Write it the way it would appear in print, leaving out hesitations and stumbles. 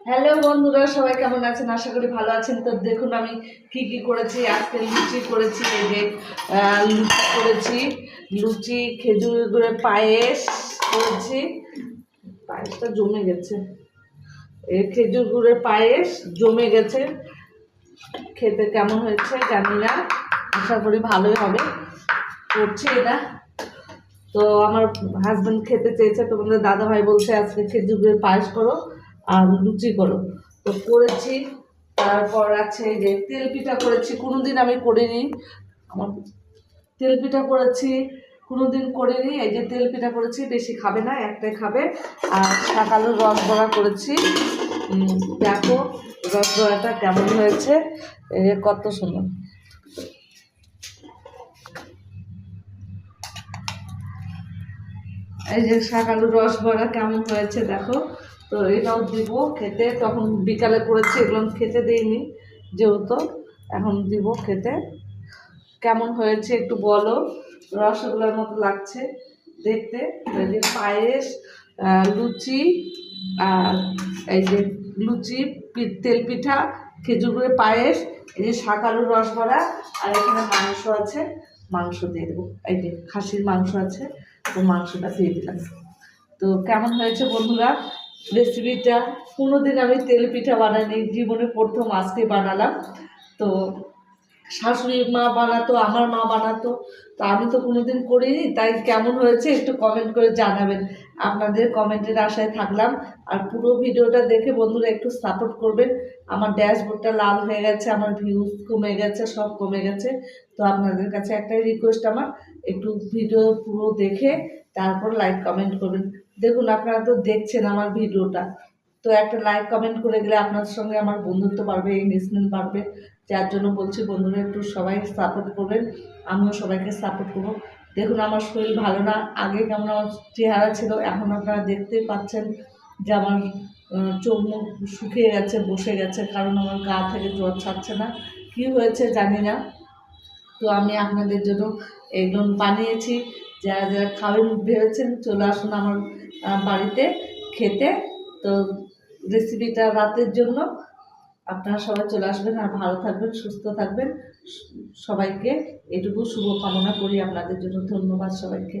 Hello বন্ধুরা, সবাই কেমন আছেন? আশা করি ভালো আছেন। তো দেখুন আমি কি কি করেছি। আজকে লুচি করেছি, এই যে লুচি করেছি, লুচি খেজুর গুড়ের পায়েস করেছি। পায়েসটা জমে গেছে, এই খেজুর গুড়ের পায়েস জমে গেছে। খেতে কেমন হয়েছে জানি না, আশা করি ভালোই হবে। করছি এটা। তো আমার হাজব্যান্ড খেতে চেয়েছে, তো আমাদের দাদা ভাই বলছে আজকে খেজুর গুড়ের পায়েস করো আর লুচি করো। তো করেছি। তারপর আছে যে তেল পিঠা করেছি, কোনোদিন আমি করিনি। আমার তেল পিঠা করেছি, কোনোদিন করিনি। এই যে তেল পিঠা করেছি, বেশি খাবে না, একটাই খাবে। আর শাক আলুর রস বড়া করেছি। দেখো রস বড়াটা কেমন হয়েছে, কত সুন্দর। এই যে শাক আলুর রস বড়া কেমন হয়েছে দেখো। তো এটাও দিব খেতে, তখন বিকালে করেছি, এগুলো খেতে দিইনি যেহেতু, এখন দিব খেতে। কেমন হয়েছে একটু বলো, রসগোল্লার মতো লাগছে দেখতে। এই যে পায়েস, লুচি, আর এই যে লুচি, তেল পিঠা, খেজুর গুড়ের পায়েস, এই যে শাক আলুর রস ভরা, আর এখানে মাংস আছে, মাংস দিয়ে দেবো। এই যে খাসির মাংস আছে, তো মাংসটা দিয়ে দিলাম। তো কেমন হয়েছে বন্ধুরা রেসিপিটা? কোনোদিন আমি তেল পিঠা বানাইনি, জীবনে প্রথম আজকে বানালাম। তো শাশুড়ি মা বানাতো, আমার মা বানাতো, তো আমি তো কোনোদিন করিনি, তাই কেমন হয়েছে একটু কমেন্ট করে জানাবেন। আপনাদের কমেন্টের আশায় থাকলাম। আর পুরো ভিডিওটা দেখে বন্ধুরা একটু সাপোর্ট করবেন। আমার ড্যাশবোর্ডটা লাল হয়ে গেছে, আমার ভিউজ কমে গেছে, সব কমে গেছে। তো আপনাদের কাছে একটাই রিকোয়েস্ট আমার, একটু ভিডিও পুরো দেখে তারপর লাইক কমেন্ট করবেন। দেখুন আপনারা তো দেখছেন আমার ভিডিওটা, তো একটা লাইক কমেন্ট করে গেলে আপনার সঙ্গে আমার বন্ধুত্ব বাড়বে, এঙ্গেজমেন্ট বাড়বে। যার জন্য বলছি বন্ধুরা একটু সবাই সাপোর্ট করবেন, আমিও সবাইকে সাপোর্ট করবো। দেখুন আমার শরীর ভালো না, আগে কেমন আমার চেহারা ছিল, এখন আপনারা দেখতেই পাচ্ছেন যে আমার চোখ মুখ শুকিয়ে গেছে, বসে গেছে, কারণ আমার গা থেকে জ্বর ছাড়ছে না। কী হয়েছে জানি না। তো আমি আপনাদের জন্য এগুলো বানিয়েছি, যারা যারা খাবেন ভেবেছেন চলে আসুন আমার বাড়িতে খেতে। তো রেসিপিটা রাতের জন্য, আপনারা সবাই চলে আসবেন। আর ভালো থাকবেন, সুস্থ থাকবেন। সবাইকে এটুকু শুভকামনা করি আপনাদের জন্য। ধন্যবাদ সবাইকে।